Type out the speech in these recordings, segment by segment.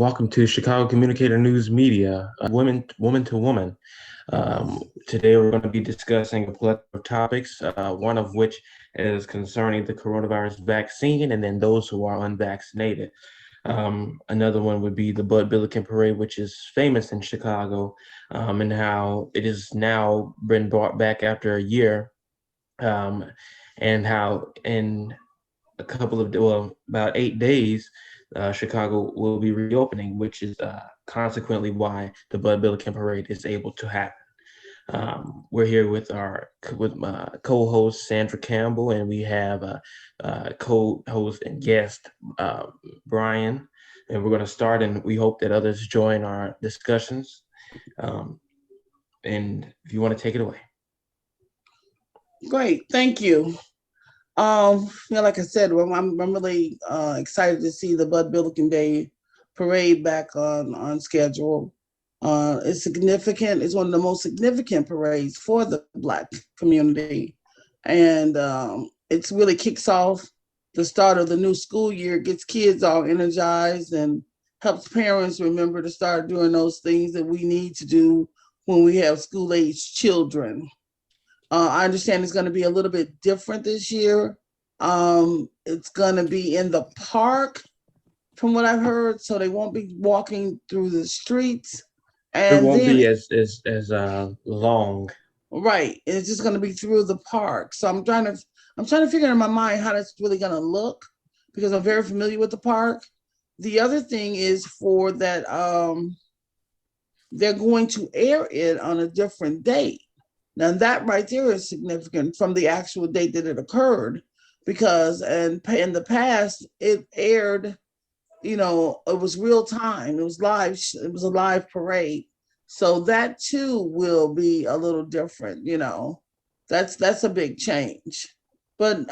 welcome to Chicago Communicator News Media, woman to woman. Today we're going to be discussing a plethora of topics, one of which is concerning the coronavirus vaccine and then those who are unvaccinated. Another one would be the Bud Billiken Parade, which is famous in Chicago, and how it is now been brought back after a year, um, and how in about 8 days, Chicago will be reopening, which is consequently why the Bud Billiken Parade is able to happen. We're here with my co-host Sandra Campbell, and we have co-host and guest Brian. And we're going to start, and we hope that others join our discussions. And if you want to take it away. Great, thank you. Like I said, I'm really excited to see the Bud Billiken Day parade back on schedule. It's significant. It's one of the most significant parades for the Black community, and it's really kicks off the start of the new school year, gets kids all energized, and helps parents remember to start doing those things that we need to do when we have school-age children. I understand it's going to be a little bit different this year. It's going to be in the park, from what I've heard, so they won't be walking through the streets. It And won't then, be as long. right, it's just going to be through the park. So I'm trying to figure in my mind how that's really going to look because I'm very familiar with the park. The other thing is for that they're going to air it on a different date. Now that right there is significant from the actual date that it occurred, because in the past it aired, it was real time, it was live, it was a live parade. So that too will be a little different. That's a big change. But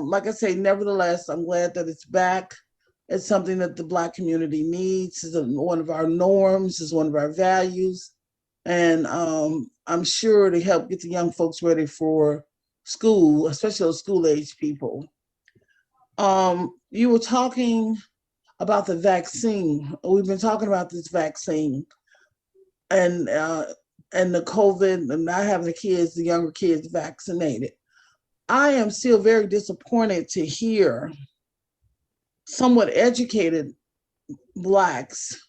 like I say, nevertheless, I'm glad that it's back. It's something that the Black community needs. It's one of our norms. It's one of our values, and I'm sure to help get the young folks ready for school, especially those school age people. You were talking about the vaccine. We've been talking about this vaccine and the COVID and not having the younger kids vaccinated. I am still very disappointed to hear somewhat educated Blacks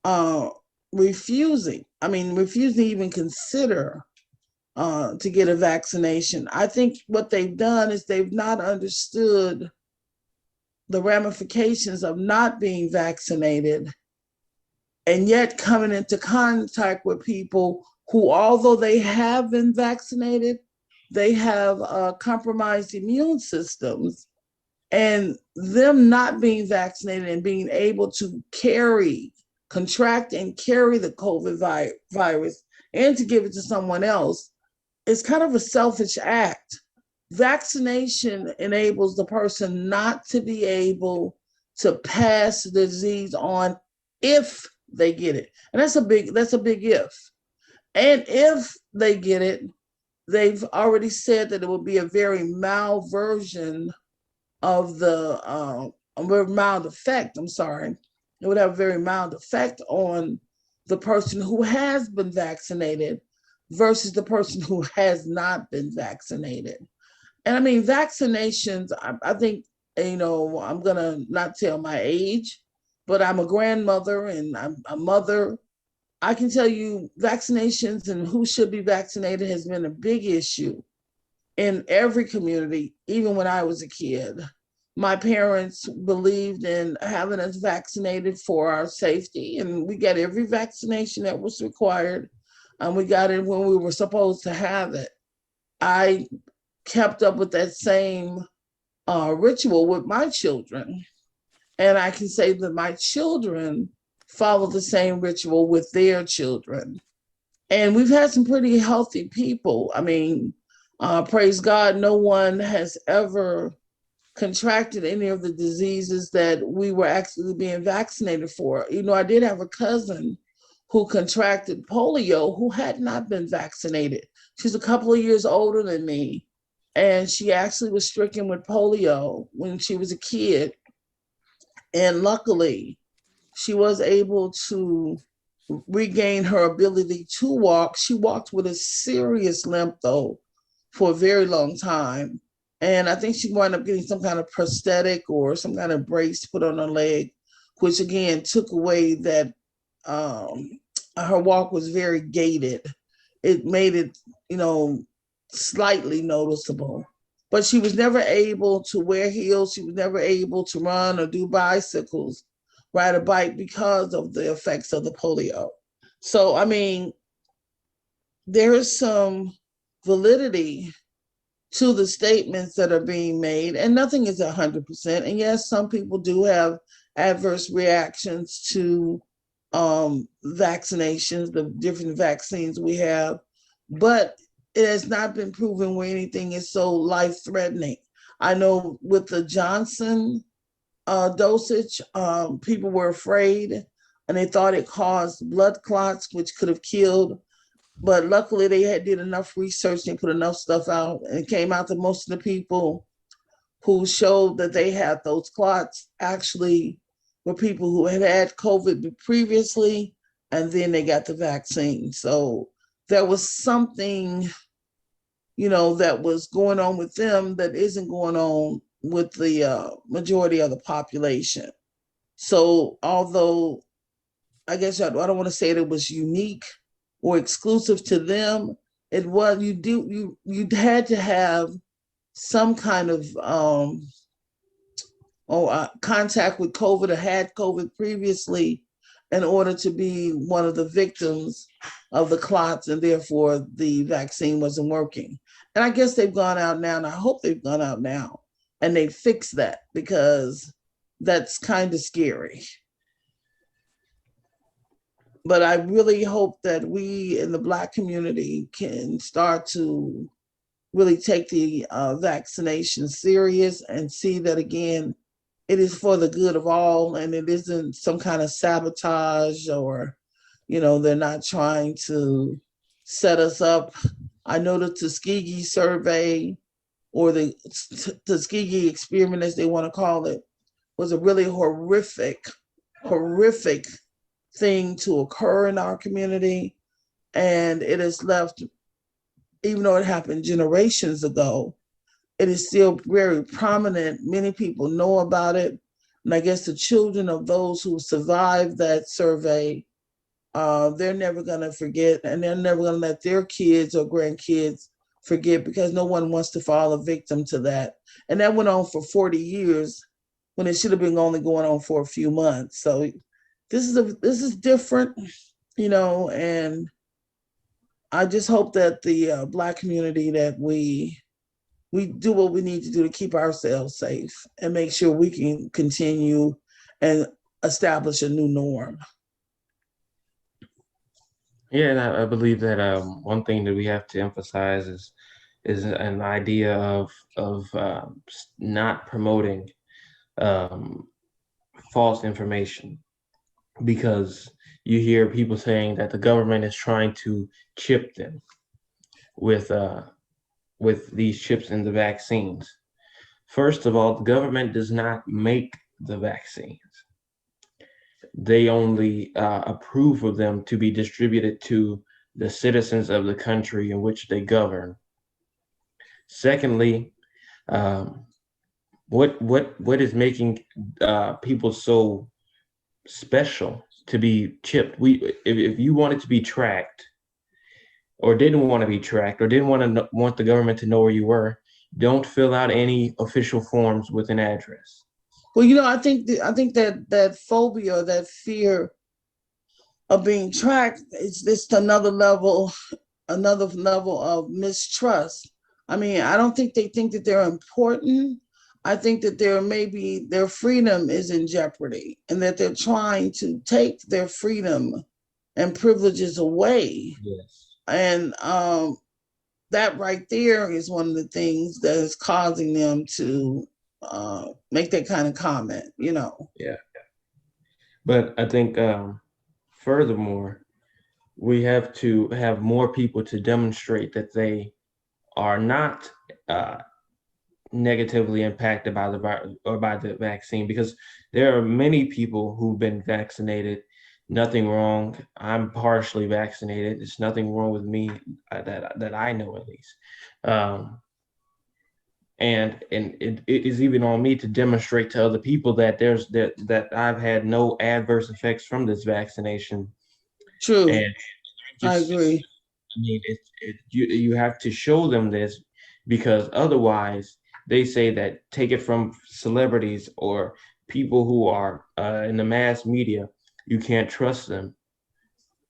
uh, refusing to even consider to get a vaccination. I think what they've done is they've not understood the ramifications of not being vaccinated and yet coming into contact with people who, although they have been vaccinated, they have compromised immune systems, and them not being vaccinated and being able to contract and carry the COVID virus and to give it to someone else is kind of a selfish act. Vaccination enables the person not to be able to pass the disease on if they get it. And that's a big if. And if they get it, they've already said that it will be a very mild version of a very mild effect. I'm sorry. It would have a very mild effect on the person who has been vaccinated versus the person who has not been vaccinated. And I mean, vaccinations, I think, I'm going to not tell my age, but I'm a grandmother and I'm a mother. I can tell you vaccinations and who should be vaccinated has been a big issue in every community, even when I was a kid. My parents believed in having us vaccinated for our safety, and we got every vaccination that was required, and we got it when we were supposed to have it. I kept up with that same ritual with my children, and I can say that my children follow the same ritual with their children. And we've had some pretty healthy people. I mean, praise God, no one has ever contracted any of the diseases that we were actually being vaccinated for. I did have a cousin who contracted polio who had not been vaccinated. She's a couple of years older than me, and she actually was stricken with polio when she was a kid. And luckily, She was able to regain her ability to walk. She walked with a serious limp, though, for a very long time. And I think she wound up getting some kind of prosthetic or some kind of brace put on her leg, which again took away that her walk was very gated. It made it, slightly noticeable. But she was never able to wear heels. She was never able to run or do bicycles, ride a bike because of the effects of the polio. So, I mean, there is some validity to the statements that are being made, and nothing is 100%. And yes, some people do have adverse reactions to vaccinations, the different vaccines we have, but it has not been proven where anything is so life-threatening. I know with the Johnson dosage, people were afraid and they thought it caused blood clots, which could have killed. But luckily, they did enough research, they put enough stuff out, and it came out that most of the people who showed that they had those clots actually were people who had COVID previously, and then they got the vaccine. So there was something, that was going on with them that isn't going on with the majority of the population. So although I guess I don't want to say that it was unique or exclusive to them, it was you had to have some kind of contact with COVID or had COVID previously in order to be one of the victims of the clots, and therefore the vaccine wasn't working. And I guess they've gone out now, and I hope they've gone out now and they fixed that, because that's kind of scary. But I really hope that we in the Black community can start to really take the vaccination serious and see that, again, it is for the good of all, and it isn't some kind of sabotage, or, they're not trying to set us up. I know the Tuskegee survey, or the Tuskegee experiment, as they want to call it, was a really horrific thing to occur in our community. And it has left, even though it happened generations ago, it is still very prominent. Many people know about it. And I guess the children of those who survived that survey, they're never going to forget, and they're never going to let their kids or grandkids forget, because no one wants to fall a victim to that. And that went on for 40 years when it should have been only going on for a few months. So this is different, and I just hope that the Black community, that we do what we need to do to keep ourselves safe and make sure we can continue and establish a new norm. Yeah, and I believe that one thing that we have to emphasize is an idea of not promoting um, false information, because you hear people saying that the government is trying to chip them with these chips in the vaccines. First of all, the government does not make the vaccines. They only approve of them to be distributed to the citizens of the country in which they govern. Secondly, um, what is making people so special to be chipped? If you wanted to be tracked, or didn't want to be tracked, or didn't want the government to know where you were, don't fill out any official forms with an address. Well, I think that phobia, that fear of being tracked, is just another level of mistrust. I mean, I don't think they think that they're important. I think that maybe their freedom is in jeopardy, and that they're trying to take their freedom and privileges away. Yes. And that right there is one of the things that is causing them to make that kind of comment. Yeah. But I think furthermore, we have to have more people to demonstrate that they are uh, negatively impacted by the or by the vaccine, because there are many people who've been vaccinated. Nothing wrong. I'm partially vaccinated. There's nothing wrong with me, that I know, at least. Um, and it is even on me to demonstrate to other people that that I've had no adverse effects from this vaccination. True. And I just agree. I mean, you have to show them this, because otherwise they say that, take it from celebrities or people who are in the mass media, you can't trust them.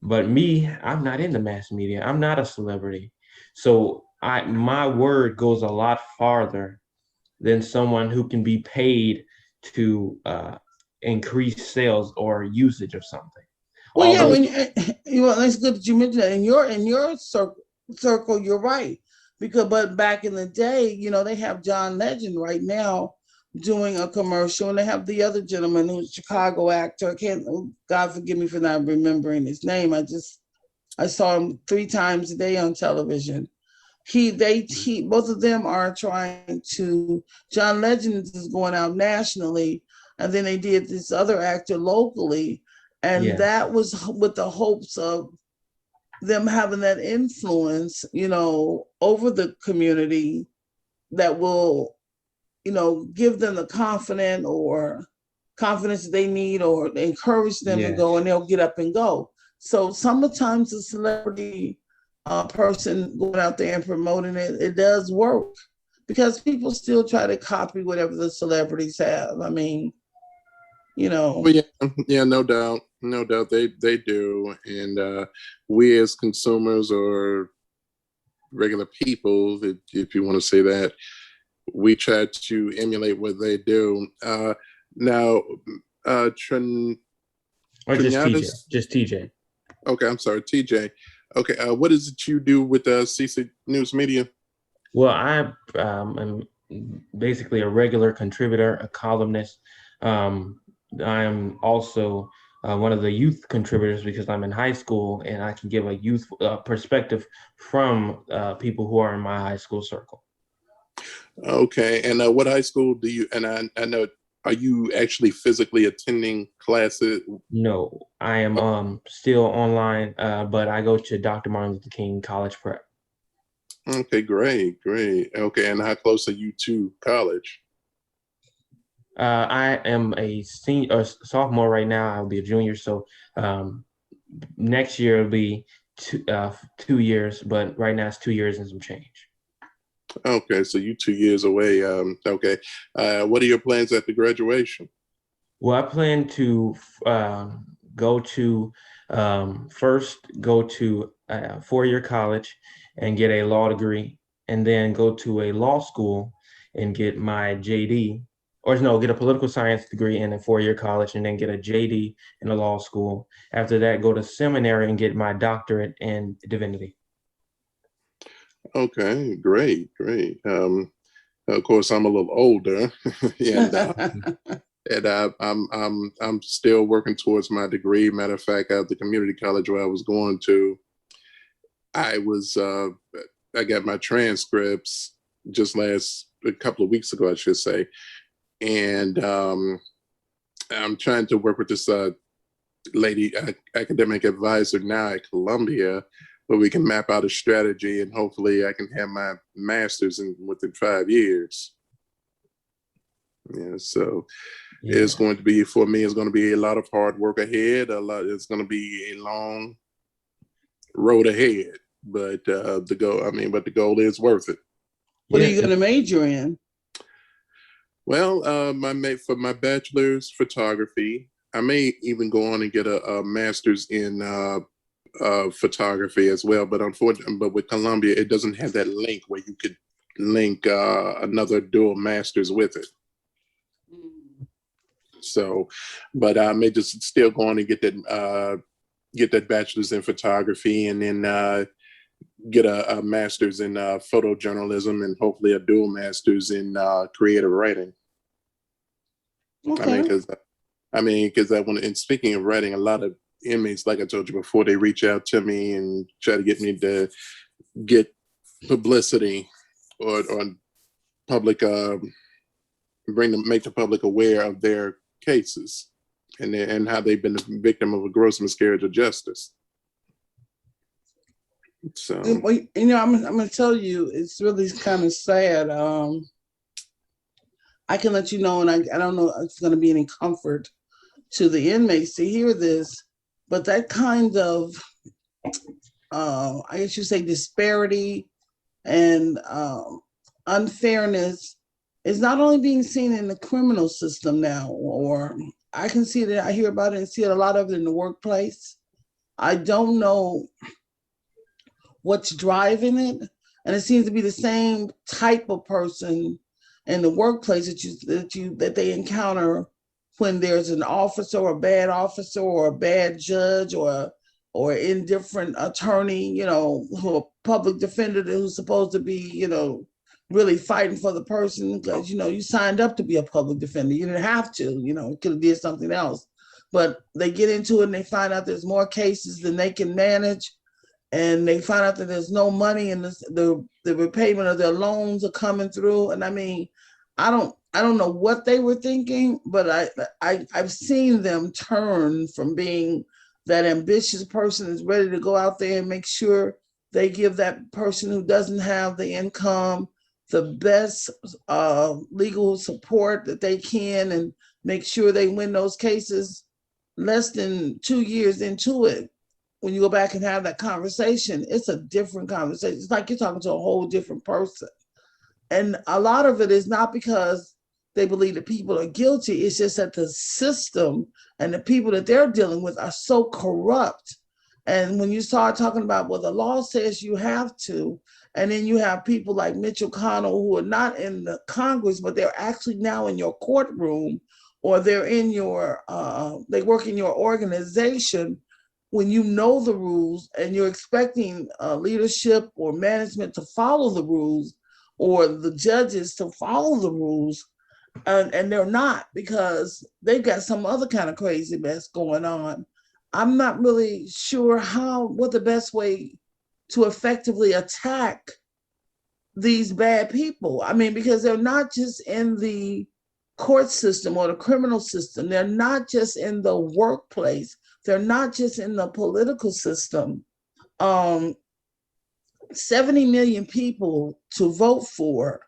But me, I'm not in the mass media. I'm not a celebrity, so my word goes a lot farther than someone who can be paid to increase sales or usage of something. Well, yeah, Although, when it's good that you mentioned that in your circle, you're right. Because but back in the day, they have John Legend right now doing a commercial, and they have the other gentleman who's a Chicago actor. I can't. God forgive me for not remembering his name. I saw him 3 times a day on television. He both of them are trying to. John Legend is going out nationally, and then they did this other actor locally, and yeah, that was with the hopes of them having that influence, over the community that will, give them the confidence they need, or encourage them to go, and yes, they'll get up and go. So sometimes the celebrity person going out there and promoting it does work, because people still try to copy whatever the celebrities have. I mean, you Well, know, yeah, no doubt, no doubt they do, and we as consumers or regular people, if you want to say that, we try to emulate what they do. Now, Trin, or just TJ, Trinatus, just TJ. okay, I'm sorry, TJ. Okay, what is it you do with CC News Media? Well, I am basically a regular contributor, a columnist. Um, I'm also one of the youth contributors, because I'm in high school and I can give a youth perspective from people who are in my high school circle. Okay, and what high school do you? And I know, are you actually physically attending classes? No, I am still online, but I go to Dr. Martin Luther King College Prep. Okay, great, great. Okay, and how close are you to college? I am a senior or sophomore right now. I'll be a junior, so um, next year will be 2 years, but right now it's 2 years and some change. Okay, so you 2 years away. Okay, what are your plans after graduation? Well, I plan to go to first go to a 4-year college and get a law degree, and then go to a law school and get my JD, or no, get a political science degree in a 4-year college, and then get a JD in a law school. After that, go to seminary and get my doctorate in divinity. Okay, great, great. Of course, I'm a little older, and I'm still working towards my degree. Matter of fact, at the community college where I was going to, I was I got my transcripts just a couple of weeks ago, I should say, and I'm trying to work with this lady academic advisor now at Columbia, where we can map out a strategy, and hopefully I can have my master's within 5 years. Yeah, so it's Yeah. going to be, for me, it's going to be a lot of hard work ahead. It's going to be a long road ahead, but the goal is worth it. what are Yeah. you going to major in? Well, for my bachelor's photography, I may even go on and get a master's in photography as well. But unfortunately, but with Columbia, it doesn't have that link where you could link another dual master's with it. So, but I may just still go on and get that bachelor's in photography, and then get a master's in photojournalism, and hopefully a dual master's in creative writing. I mean, Okay. because I want. And speaking of writing, a lot of inmates, like I told you before, they reach out to me and try to get me to get publicity or public, make the public aware of their cases and how they've been a victim of a gross miscarriage of justice. So, well, I'm going to tell you, it's really kind of sad. I can let you know, and I don't know if it's going to be any comfort to the inmates to hear this, but that kind of, I guess you say, disparity and unfairness is not only being seen in the criminal system now, or I can see that, I hear about it and see a lot of it in the workplace. I don't know what's driving it, and it seems to be the same type of person in the workplace that they encounter when there's an officer or a bad officer or a bad judge or indifferent attorney, who a public defender who's supposed to be, really fighting for the person because, you signed up to be a public defender. You didn't have to, could have did something else. But they get into it and they find out there's more cases than they can manage. And they find out that there's no money and the repayment of their loans are coming through. And I mean, I don't know what they were thinking, but I've seen them turn from being that ambitious person is ready to go out there and make sure they give that person who doesn't have the income the best legal support that they can and make sure they win those cases. Less than 2 years into it, when you go back and have that conversation, it's a different conversation. It's like you're talking to a whole different person. And a lot of it is not because they believe that people are guilty. It's just that the system and the people that they're dealing with are so corrupt. And when you start talking about, well, the law says you have to, and then you have people like Mitch McConnell who are not in the Congress, but they're actually now in your courtroom, or they're in your, they work in your organization. When you know the rules and you're expecting leadership or management to follow the rules, or the judges to follow the rules, and they're not because they've got some other kind of crazy mess going on. I'm not really sure what the best way to effectively attack these bad people. I mean, because they're not just in the court system or the criminal system. They're not just in the workplace. They're not just in the political system. 70 million people to vote for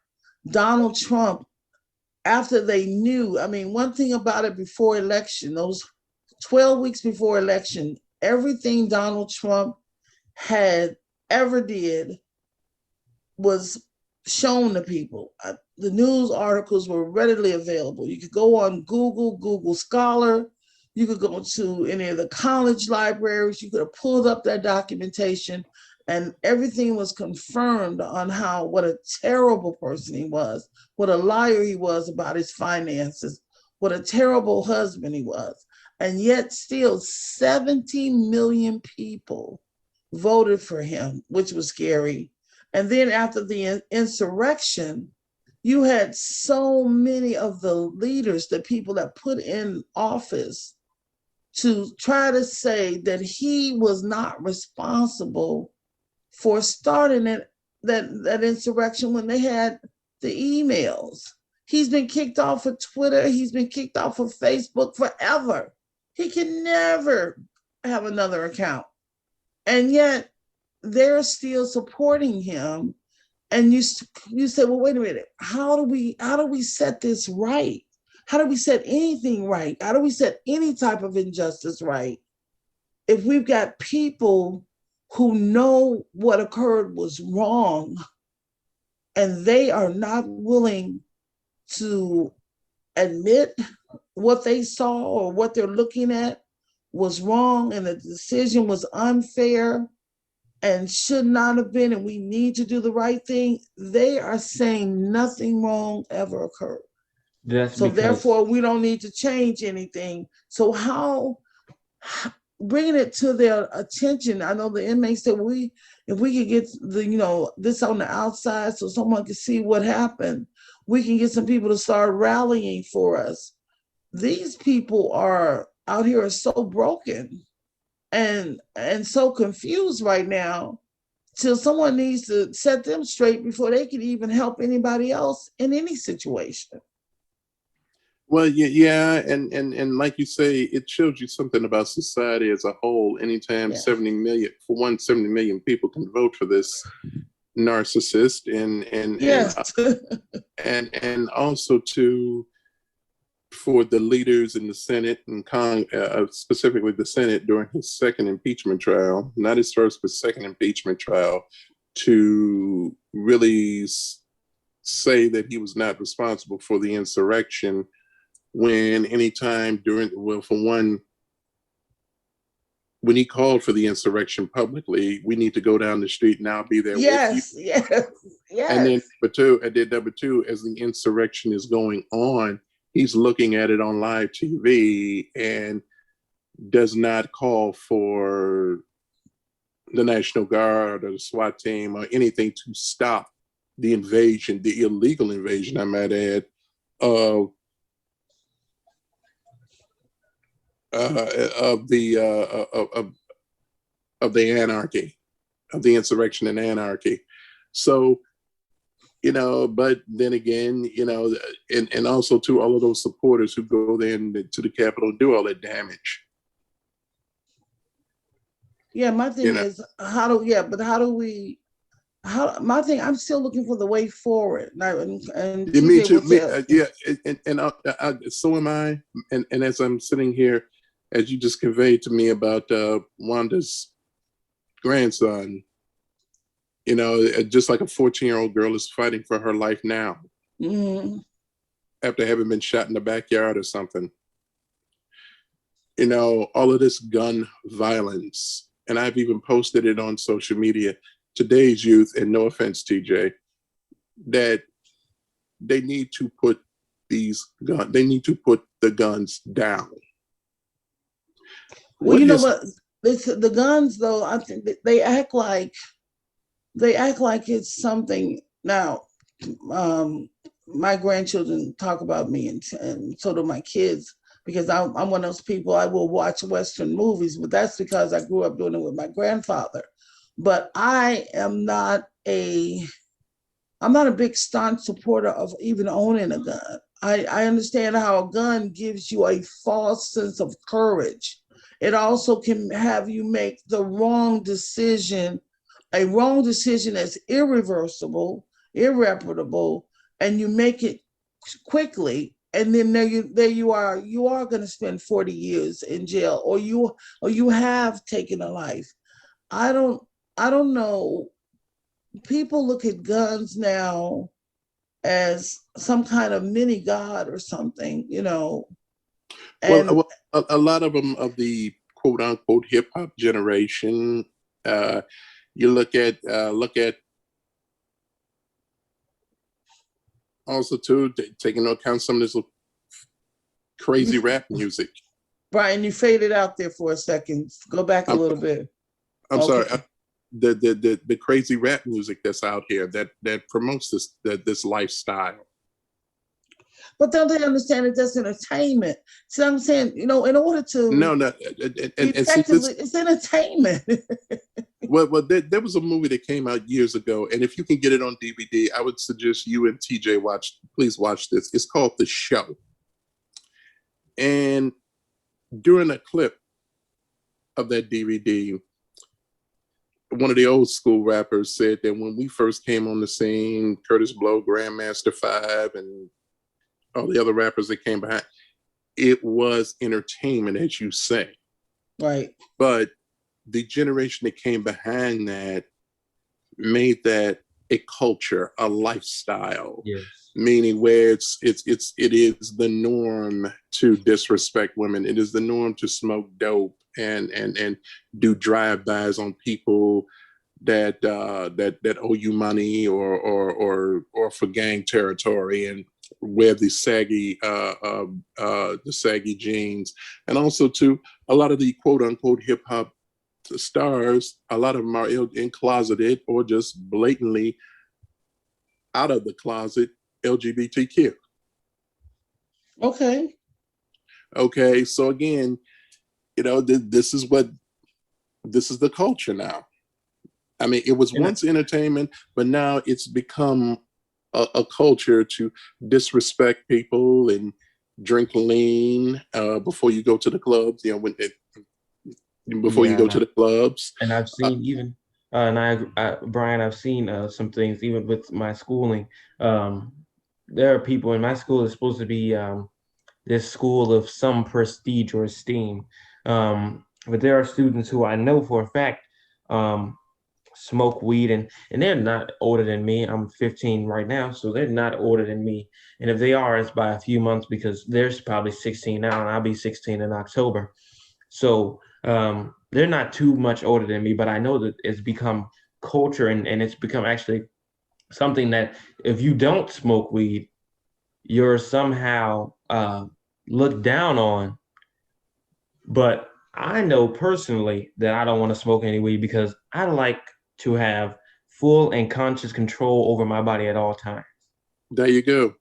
Donald Trump after they knew. I mean, one thing about it before election, those 12 weeks before election, everything Donald Trump had ever did was shown to people. The news articles were readily available. You could go on Google Scholar. You could go to any of the college libraries. You could have pulled up that documentation, and everything was confirmed on what a terrible person he was, what a liar he was about his finances, what a terrible husband he was. And yet still 70 million people voted for him, which was scary. And then after the insurrection, you had so many of the leaders, the people that put in office, to try to say that he was not responsible for starting that insurrection when they had the emails. He's been kicked off of Twitter. He's been kicked off of Facebook forever. He can never have another account. And yet they're still supporting him. And you say, well, wait a minute, how do we set this right? How do we set anything right? How do we set any type of injustice right if we've got people who know what occurred was wrong and they are not willing to admit what they saw or what they're looking at was wrong and the decision was unfair and should not have been, and we need to do the right thing? They are saying nothing wrong ever occurred. So therefore, we don't need to change anything. So how bringing it to their attention? I know the inmates said, if we could get this on the outside so someone can see what happened, we can get some people to start rallying for us. These people are out here are so broken and so confused right now till someone needs to set them straight before they can even help anybody else in any situation. Well, yeah, and like you say, it shows you something about society as a whole. Anytime Yeah. 70 million people can vote for this narcissist, Yes. and also for the leaders in the Senate and specifically the Senate during his second impeachment trial, not his first but second impeachment trial, to really say that he was not responsible for the insurrection. When anytime for one, when he called for the insurrection publicly, we need to go down the street and I'll be there with you. Yes. And then number two, as the insurrection is going on, he's looking at it on live TV and does not call for the National Guard or the SWAT team or anything to stop the invasion, the illegal invasion, I might add, of the anarchy, of the insurrection and anarchy. So, but then again, and also to all of those supporters who go there to the Capitol and do all that damage. Yeah, my thing is my thing, I'm still looking for the way forward. And me too. So am I. And as I'm sitting here, as you just conveyed to me about Wanda's grandson, just like a 14-year-old girl is fighting for her life now, after having been shot in the backyard or something. All of this gun violence, and I've even posted it on social media. Today's youth, and no offense, TJ, that they need to put the guns down. Well, the guns, though, I think they act like it's something. Now, my grandchildren talk about me, and so do my kids, because I'm one of those people. I will watch Western movies, but that's because I grew up doing it with my grandfather. But I'm not a big staunch supporter of even owning a gun. I understand how a gun gives you a false sense of courage. It also can have you make the wrong decision, a wrong decision that's irreversible, irreparable, and you make it quickly. And then there you are going to spend 40 years in jail, or you have taken a life. I don't know. People look at guns now as some kind of mini god or something, And well, a lot of them, of the quote unquote hip hop generation, you look at also too, taking into account some of this crazy rap music. Brian, you faded out there for a second. Go back a little bit. I'm sorry. The crazy rap music that's out here that promotes this lifestyle. But don't they understand that that's entertainment? See what I'm saying? In order to effectively, it's entertainment. Well, there was a movie that came out years ago, and if you can get it on DVD, I would suggest you and TJ please watch this. It's called The Show. And during a clip of that DVD, one of the old school rappers said that when we first came on the scene, Curtis Blow, Grandmaster 5, and all the other rappers that came behind, it was entertainment, as you say. Right. But the generation that came behind that made that a culture, a lifestyle. Yes. Meaning where it is the norm to disrespect women. It is the norm to smoke dope and do drive-bys on people that owe you money or for gang territory, and wear the saggy jeans. And also too, a lot of the quote unquote hip hop stars, a lot of them are closeted or just blatantly out of the closet LGBTQ. Okay, so again, this is the culture now. I mean, it was once entertainment, but now it's become a culture to disrespect people and drink lean before you go to the clubs. You know, before you Yeah, go to the clubs. and I've seen even, Brian, I've seen some things even with my schooling. Um, there are people in my school that's supposed to be this school of some prestige or esteem, but there are students who I know for a fact um, smoke weed, and they're not older than me. I'm 15 right now, so they're not older than me. And if they are, it's by a few months because they're probably 16 now, and I'll be 16 in October. So they're not too much older than me, but I know that it's become culture, and it's become actually something that if you don't smoke weed, you're somehow looked down on. But I know personally that I don't want to smoke any weed because I like to have full and conscious control over my body at all times. There you go.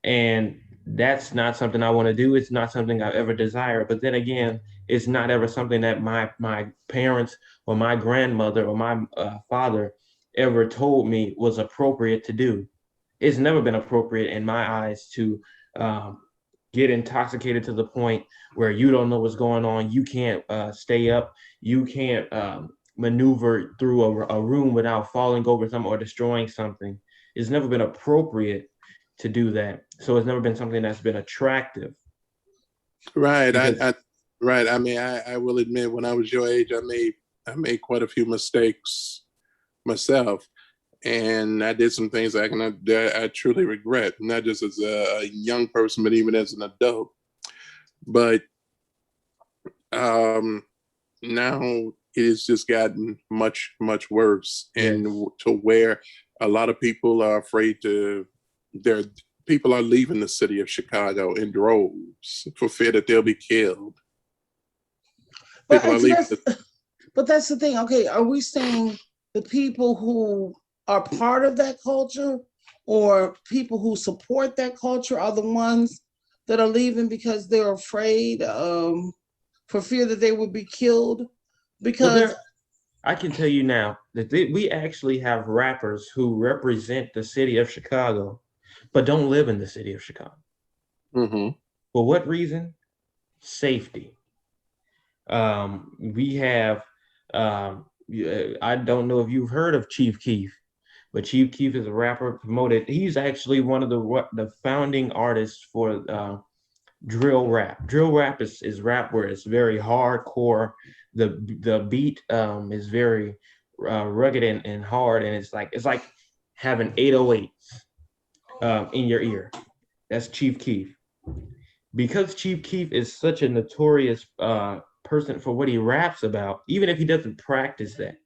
And that's not something I want to do. It's not something I've ever desired. But then again, it's not ever something that my parents or my grandmother or my father ever told me was appropriate to do. It's never been appropriate in my eyes to um, get intoxicated to the point where you don't know what's going on. You can't stay up. You can't maneuver through a room without falling over something or destroying something. It's never been appropriate to do that. So it's never been something that's been attractive. Right. Because Right. I mean, I will admit, when I was your age, I made quite a few mistakes myself, and I did some things that I truly regret, not just as a young person, but even as an adult. But now it has just gotten much worse, and yes. to where a lot of people are afraid to. There, people are leaving the city of Chicago in droves for fear that they'll be killed. People are But leaving. that's the thing. Okay, are we saying the people who are part of that culture or people who support that culture are the ones that are leaving because they're afraid for fear that they would be killed? Well, Because I can tell you now that we actually have rappers who represent the city of Chicago, but don't live in the city of Chicago. Mm-hmm. For what reason? Safety. We have, I don't know if you've heard of Chief Keef, but Chief Keef is a rapper promoted. He's actually one of the founding artists for drill rap. Drill rap is rap where it's very hardcore. The beat is very rugged and hard, and it's like having 808s in your ear. That's Chief Keef. Because Chief Keef is such a notorious person for what he raps about, even if he doesn't practice that,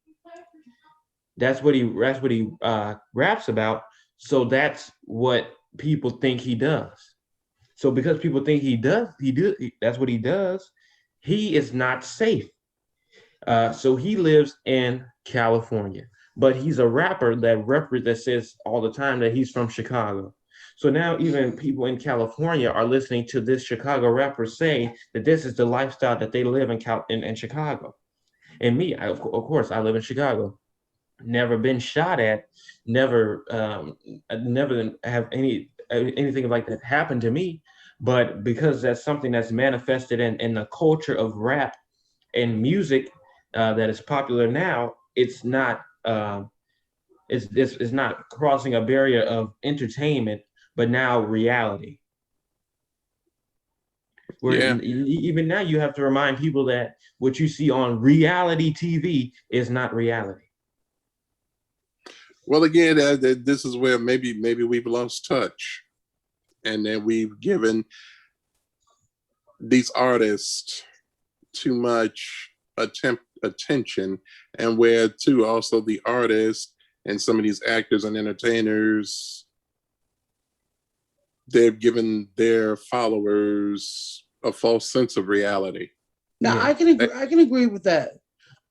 that's what he raps about. So that's what people think he does. So because people think that's what he does, he is not safe. So he lives in California, but he's a rapper that says all the time that he's from Chicago. So now even people in California are listening to this Chicago rapper say that this is the lifestyle that they live in Chicago. And me, of course, I live in Chicago. Never been shot at, never have anything like that happen to me. But because that's something that's manifested in the culture of rap and music that is popular now, it's not crossing a barrier of entertainment, but now reality. Where Yeah. even now you have to remind people that what you see on reality TV is not reality. Well, again, this is where maybe we've lost touch, and then we've given these artists too much attention, and where too also the artists and some of these actors and entertainers, they've given their followers a false sense of reality. now Yeah. I can agree with that.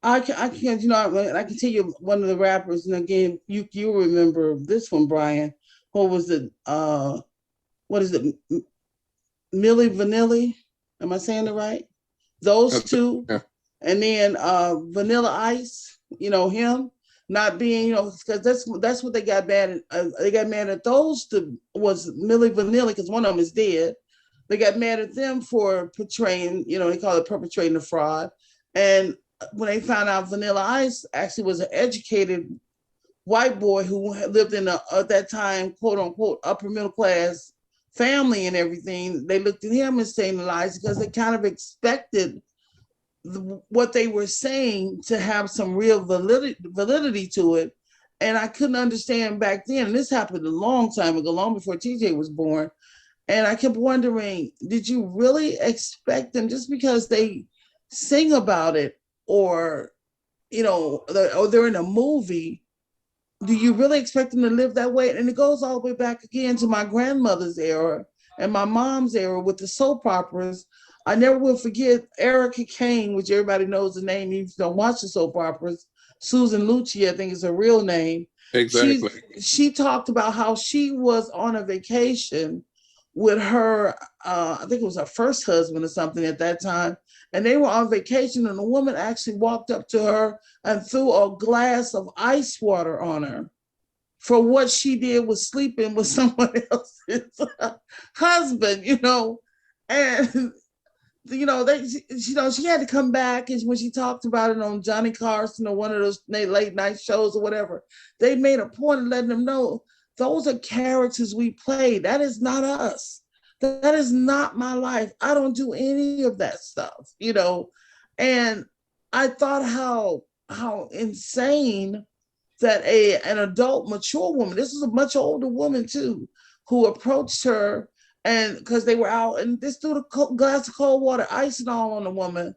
I can, I can tell you one of the rappers, and again, you remember this one, Brian. What was it? What is it? Millie Vanilli? Am I saying it right? Those two, Yeah. and then Vanilla Ice. him not being, because that's what they got mad at. They got mad at those two, was Millie Vanilli, because one of them is dead. They got mad at them for portraying, they call it perpetrating a fraud. And when they found out Vanilla Ice actually was an educated white boy who lived in at that time, quote unquote, upper middle class family and everything, they looked at him and saying lies because they kind of expected what they were saying to have some real validity to it. And I couldn't understand back then, and this happened a long time ago, long before TJ was born. And I kept wondering, did you really expect them just because they sing about it, or, or they're in a movie, do you really expect them to live that way? And it goes all the way back again to my grandmother's era and my mom's era with the soap operas. I never will forget Erica Kane, which everybody knows the name, even if you don't watch the soap operas. Susan Lucci, I think is her real name. Exactly. She talked about how she was on a vacation with her, I think it was her first husband or something at that time. And they were on vacation, and a woman actually walked up to her and threw a glass of ice water on her for what she did was sleeping with someone else's husband, and she had to come back, and when she talked about it on Johnny Carson or one of those late night shows or whatever, they made a point of letting them know those are characters we play. That is not us. That is not my life. I don't do any of that stuff, And I thought how insane that an adult, mature woman, this is a much older woman too, who approached her, and because they were out, and this threw a glass of cold water, ice and all on the woman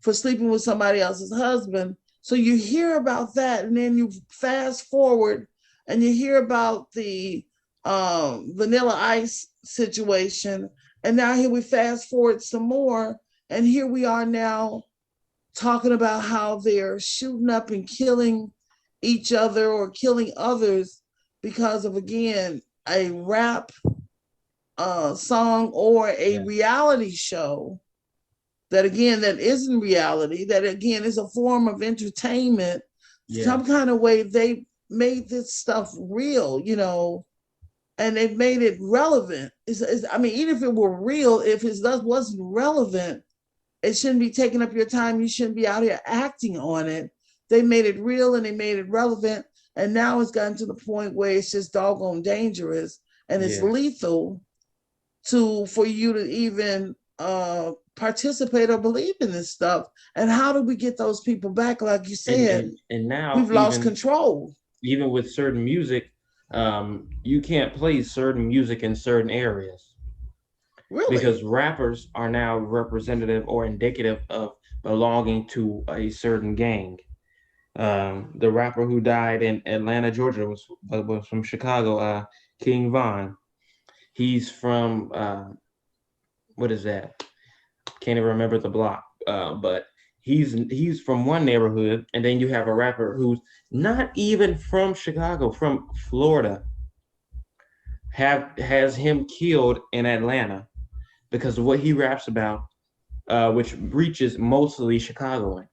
for sleeping with somebody else's husband. So you hear about that, and then you fast forward and you hear about the Vanilla Ice situation. And now here we fast forward some more, and here we are now talking about how they're shooting up and killing each other or killing others because of, again, a rap song or a reality show that, again, that isn't reality, that, again, is a form of entertainment. Some kind of way they made this stuff real, and they've made it relevant. Even if it were real, if it wasn't relevant, it shouldn't be taking up your time. You shouldn't be out here acting on it. They made it real and they made it relevant. And now it's gotten to the point where it's just doggone dangerous and it's lethal for you to even participate or believe in this stuff. And how do we get those people back? Like you said, and now we've lost control. Even with certain music, you can't play certain music in certain areas. Really? Because rappers are now representative or indicative of belonging to a certain gang. The rapper who died in Atlanta, Georgia was from Chicago, King Von. He's from, what is that? Can't even remember the block, but he's from one neighborhood, and then you have a rapper who's not even from Chicago, from Florida, has him killed in Atlanta because of what he raps about, which reaches mostly Chicagoans.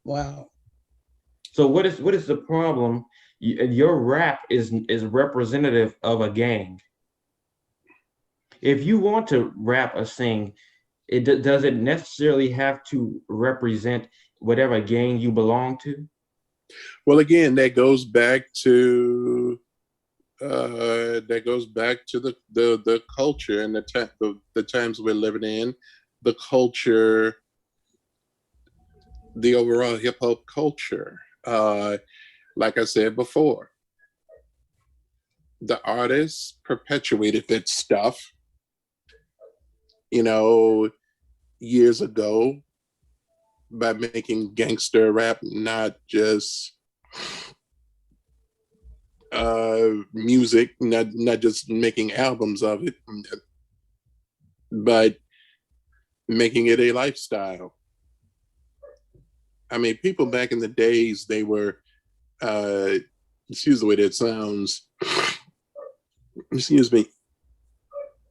Wow. So what is the problem? Your rap is representative of a gang. If you want to rap or sing, it doesn't necessarily have to represent whatever gang you belong to. Well, again, that goes back to the culture and the times we're living in, the culture, the overall hip hop culture. Like I said before, the artists perpetuated that stuff, years ago by making gangster rap not just music, not just making albums of it, but making it a lifestyle. I mean, people back in the days, they were, excuse the way that sounds, excuse me,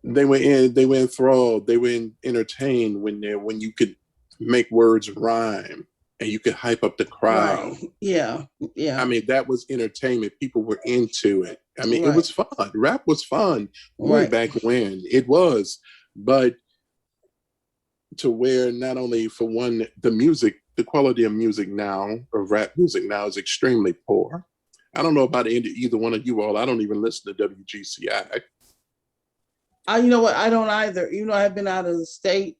they were enthralled, they were entertained when you could make words rhyme. and you could hype up the crowd. Right. Yeah. Yeah. I mean, that was entertainment. People were into it. I mean, it Right. was fun. Rap was fun way Right. back when. It was. But to where not only for one, the quality of music now, of rap music now, is extremely poor. I don't know about either one of you all. I don't even listen to WGCI. You know what? I don't either. You know, I've been out of the state.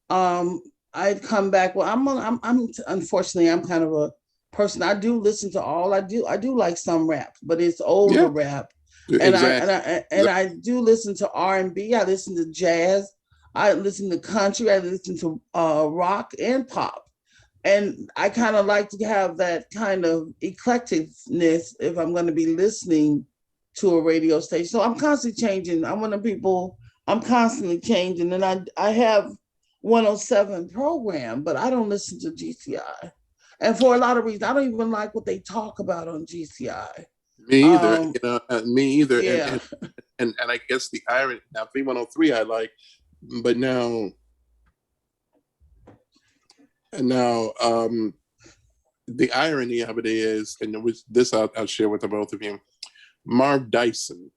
Um, I'd come back. Well, I'm unfortunately, I'm kind of a person. I do listen to all. I do like some rap, but it's older Yeah, rap, and exactly. I do listen to R&B. I listen to jazz. I listen to country. I listen to rock and pop, and I kind of like to have that kind of eclecticness if I'm going to be listening to a radio station. So I'm constantly changing. I'm one of the people. I'm constantly changing, and I have 107 program, but I don't listen to GCI. And for a lot of reasons, I don't even like what they talk about on GCI. Me either. Me either. Yeah. And I guess the irony now, V103 I like, but now the irony of it is, and this I'll share with the both of you. Marv Dyson,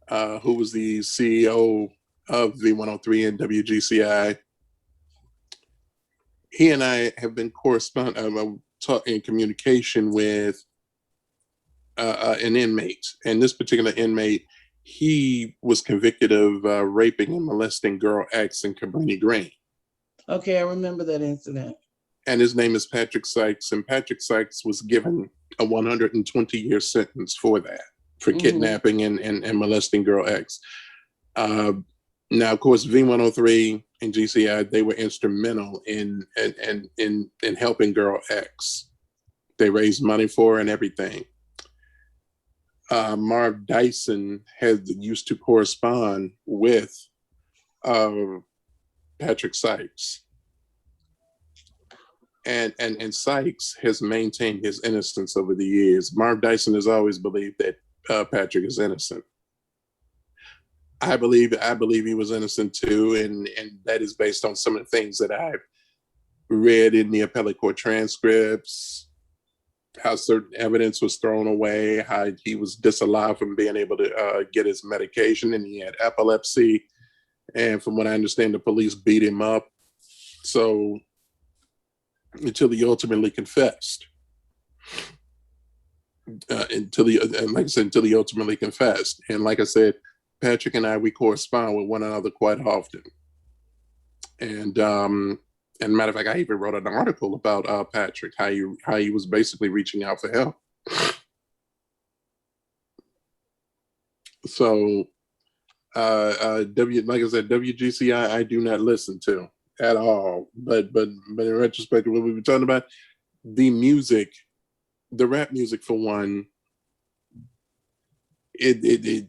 who was the CEO of V103 and WGCI, he and I have been in communication with an inmate. And this particular inmate, he was convicted of raping and molesting girl X in Cabrini Green. Okay, I remember that incident. And his name is Patrick Sykes. And Patrick Sykes was given a 120-year sentence for that, for kidnapping and molesting girl X. Now, of course, V103 and GCI, they were instrumental in helping girl X. They raised money for her and everything. Marv Dyson used to correspond with Patrick Sykes. And Sykes has maintained his innocence over the years. Marv Dyson has always believed that Patrick is innocent. I believe he was innocent too, and that is based on some of the things that I've read in the appellate court transcripts, how certain evidence was thrown away, how he was disallowed from being able to get his medication, and he had epilepsy. And from what I understand, the police beat him up. So until he ultimately confessed. Until he ultimately confessed. And like I said, Patrick and I, we correspond with one another quite often. And matter of fact, I even wrote an article about Patrick, how he was basically reaching out for help. So, like I said, WGCI, I do not listen to at all. But in retrospect, what we were talking about, the music, the rap music for one, it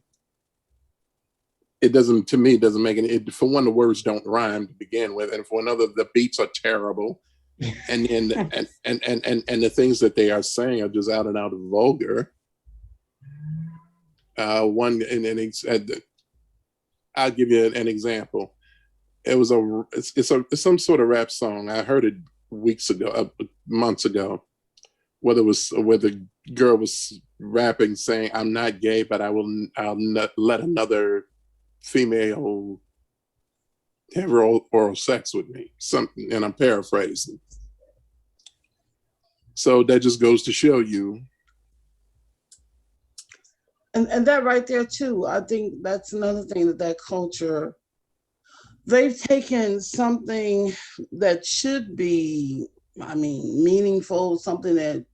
doesn't, to me, it doesn't make any, for one, the words don't rhyme to begin with, and for another, the beats are terrible, and and the things that they are saying are just out and out vulgar. I'll give you an example. It was it's some sort of rap song. I heard it months ago, where the girl was rapping saying, "I'm not gay, but I'll not let another female have oral sex with me," something, and I'm paraphrasing. So that just goes to show you. And that right there too, I think that's another thing that culture, they've taken something that should be, meaningful, something that,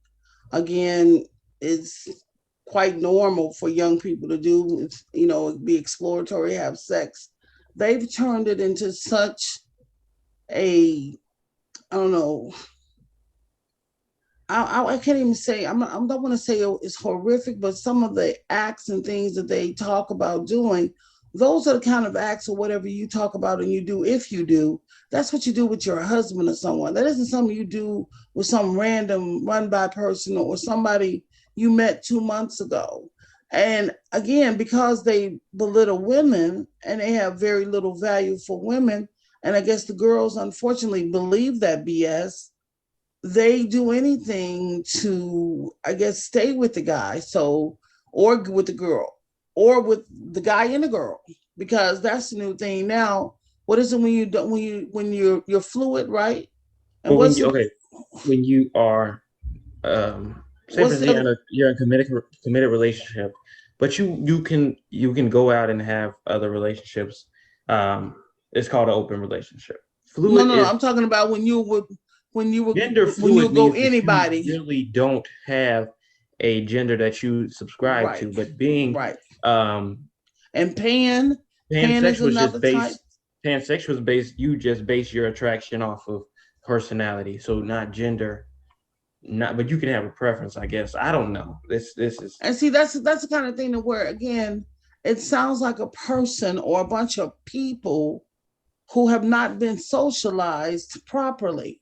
again, is quite normal for young people to do, be exploratory, have sex. They've turned it into such a, I don't know, I can't even say, I don't want to say it's horrific, but some of the acts and things that they talk about doing, those are the kind of acts or whatever you talk about and you do, if you do, that's what you do with your husband or someone. That isn't something you do with some random run-by person or somebody you met 2 months ago. And again, because they belittle women and they have very little value for women, and I guess the girls unfortunately believe that BS, they do anything to, I guess, stay with the guy, so, or with the girl, or with the guy and the girl, because that's the new thing now. What is it when you don't when you're fluid, right? And Well, what's the when you are, say for what's instance, the other, you're in a committed relationship, but you can go out and have other relationships. It's called an open relationship. no, Fluid no, no, is I'm talking about Gender when you fluid would go means that you anybody, really don't have a gender that you subscribe right, to, but being right. um And pan is pansexual is another type. pansexual is based, you just base your attraction off of personality, so not gender, not, but you can have a preference, I guess. I don't know. This is And see, that's the kind of thing that where again, it sounds like a person or a bunch of people who have not been socialized properly.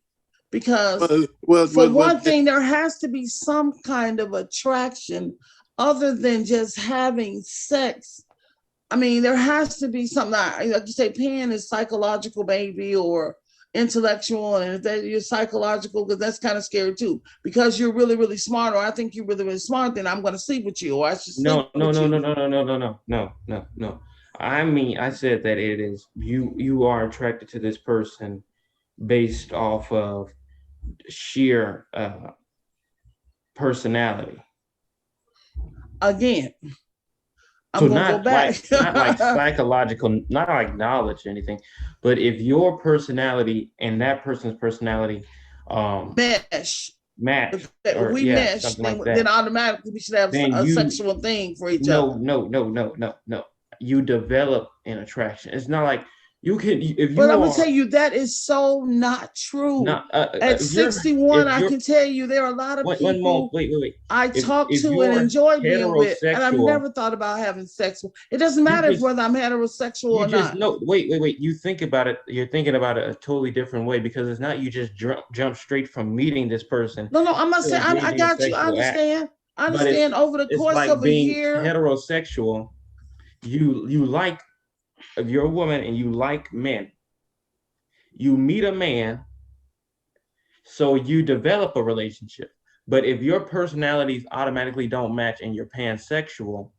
Because for well, one thing, there has to be some kind of attraction other than just having sex. I mean, there has to be something, like you say, pan is psychological, maybe, or intellectual. And if that you're psychological, because that's kind of scary too. Because you're really, really smart, or I think you're really, really smart, then I'm going to sleep with you, or I should sleep no, no, with no, no, you. no, no, no, no, no, no, no, no. I mean, I said that it is you are attracted to this person based off of sheer personality. Again, So I'm going to go back. not like psychological, not like knowledge or anything, but if your personality and that person's personality um Mesh. match, If or we yeah, mesh, something like then that, automatically we should have then a you sexual thing for each no, other. no, no, no, no, no. You develop an attraction. It's not like you can if But you I'm gonna tell are you that is so not true. not At if you're 61, if I you're can tell you there are a lot of one moment, people wait. I talk If to and you're enjoy being with, and I've heterosexual, never thought about having sex with. It doesn't you matter just whether I'm heterosexual you or just not. know wait, you think about it, you're thinking about it a totally different way, because it's not you just jump straight from meeting this person No, no, I'm not to saying I engaging in got you. I sexual act. understand. I But understand over the it's course like of a being year. heterosexual. You like, if you're a woman and you like men, you meet a man, so you develop a relationship. But if your personalities automatically don't match and you're pansexual,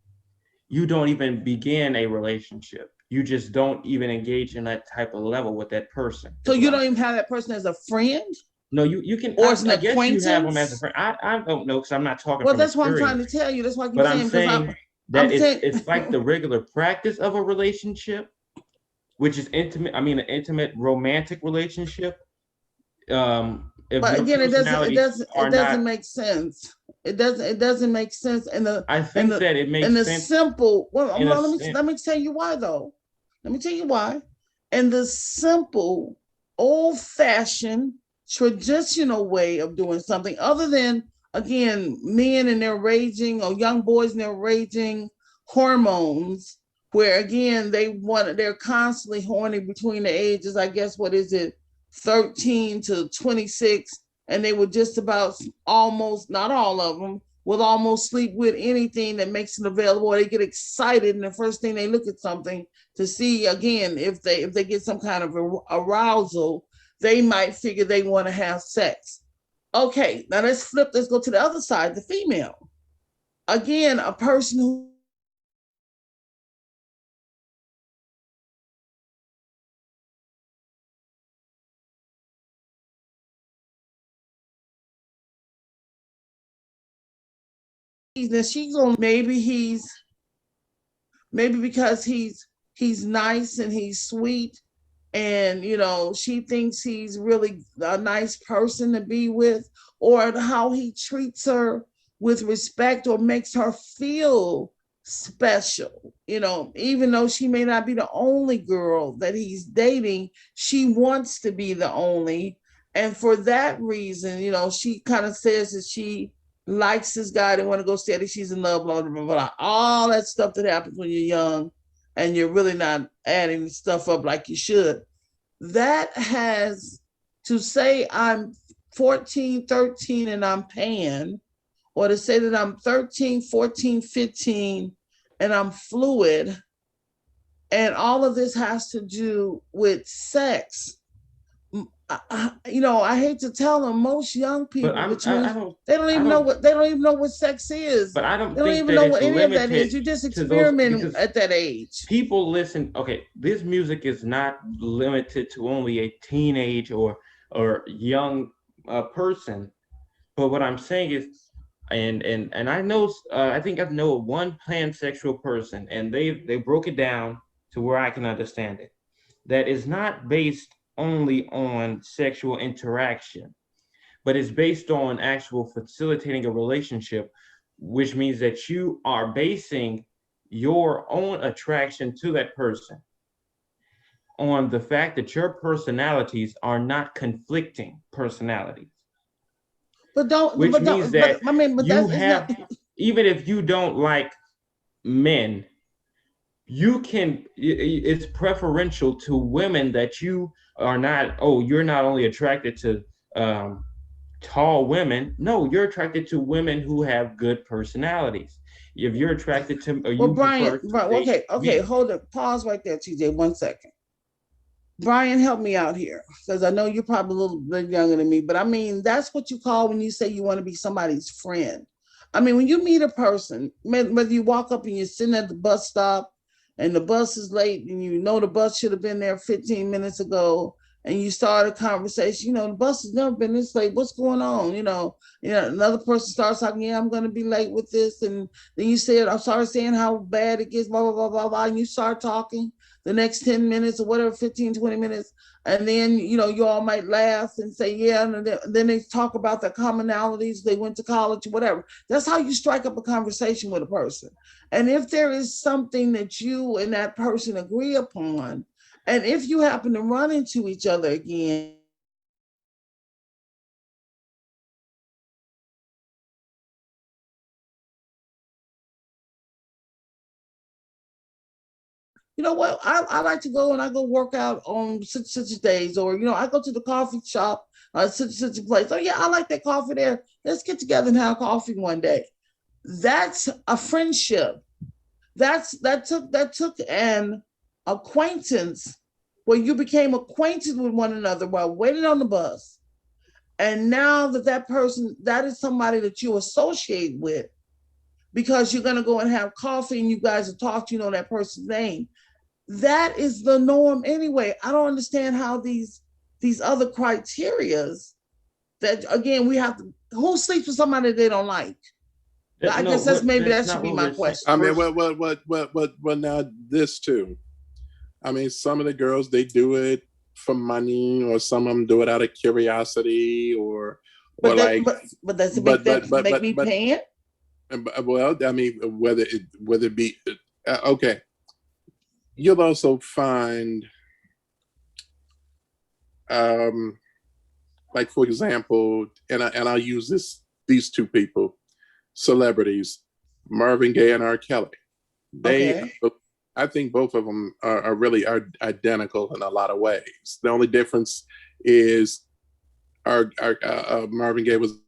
you don't even begin a relationship. You just don't even engage in that type of level with that person, So is what you I'm don't even saying. have that person as a friend No, you can, or as an I guess you have them as a acquaintance. friend. I don't know, because I'm not talking Well, from that's what I'm trying experience, to tell you. That's why I keep but I'm saying because saying I'm that saying it's like the regular practice of a relationship, which is intimate. I mean, an intimate romantic relationship. If but your again, personalities it are doesn't not, make sense. It doesn't make sense I in think the that it in makes the sense simple. Well, in a let sense. me tell you why though. Let me tell you why. In the simple, old fashioned, traditional way of doing something, other than again men and their raging or young boys and their raging hormones, where again they're constantly horny between the ages. I guess what is it, 13 to 26, and they would just about almost, not all of them, will almost sleep with anything that makes it available. Or they get excited, and the first thing they look at something to see again if they get some kind of arousal, they might figure they want to have sex. Okay, now let's go to the other side, the female. Again, a person who that she's on, maybe because he's nice and he's sweet, and she thinks he's really a nice person to be with, or how he treats her with respect or makes her feel special. Even though she may not be the only girl that he's dating, she wants to be the only. And for that reason, she kind of says that she likes this guy, they want to go steady, she's in love, blah, blah, blah, blah, all that stuff that happens when you're young and you're really not adding stuff up like you should. That has to say I'm 14, 13 and I'm pan, or to say that I'm 13, 14, 15 and I'm fluid, and all of this has to do with sex. I hate to tell them, most young But people I between don't, they don't I even know don't, what they don't even know what sex is. but I They don't don't think even that know it's what any of that limited is. You just to those experimenting because at that age. people listen. Okay, this music is not limited to only a teenage or young person. But what I'm saying is, and I know, I think I know one pansexual person, and they broke it down to where I can understand it. That is not based only on sexual interaction, but it's based on actual facilitating a relationship, which means that you are basing your own attraction to that person on the fact that your personalities are not conflicting personalities, which means that But I mean, but you that's it's not. have, even if you don't like men, you can, it's preferential to women that you are not, oh, you're not only attracted to um, tall women. No, you're attracted to women who have good personalities. If you're attracted to, or Well, you Brian, prefer to date okay, weak. hold it, pause right there, TJ, 1 second. Brian, help me out here because I know you're probably a little bit younger than me, but I mean, that's what you call when you say you want to be somebody's friend. I mean, when you meet a person, whether you walk up and you're sitting at the bus stop and the bus is late and you know the bus should have been there 15 minutes ago and you start a conversation, the bus has never been this late. What's going on? Another person starts talking, yeah, I'm going to be late with this. And then you said, I'm sorry saying how bad it gets, blah, blah, blah, blah, blah. And you start talking the next 10 minutes or whatever, 15, 20 minutes. And then, you all might laugh and say, yeah. And then they talk about their commonalities. They went to college, whatever. That's how you strike up a conversation with a person. And if there is something that you and that person agree upon, and if you happen to run into each other again, you know what? I like to go and I go work out on such days, or I go to the coffee shop, such a place. Oh yeah, I like that coffee there. Let's get together and have coffee one day. That's a friendship. That took an acquaintance where you became acquainted with one another while waiting on the bus. And now that person, that is somebody that you associate with because you're going to go and have coffee and you guys will talk, that person's name. That is the norm anyway. I don't understand how these other criterias that, again, we have to, who sleeps with somebody they don't like? I No, guess that that's should not be what my we're saying. question. I mean, First, now this too. I mean, some of the girls, they do it for money, or some of them do it out of curiosity, or But that, like, but does it make but them but but make but me but pay it? well, I mean, whether it be okay, you'll also find, um, like, for example, and I'll use these two people, celebrities, Marvin Gaye and R. Kelly. They, Okay. I think both of them are identical in a lot of ways. The only difference is our Marvin Gaye was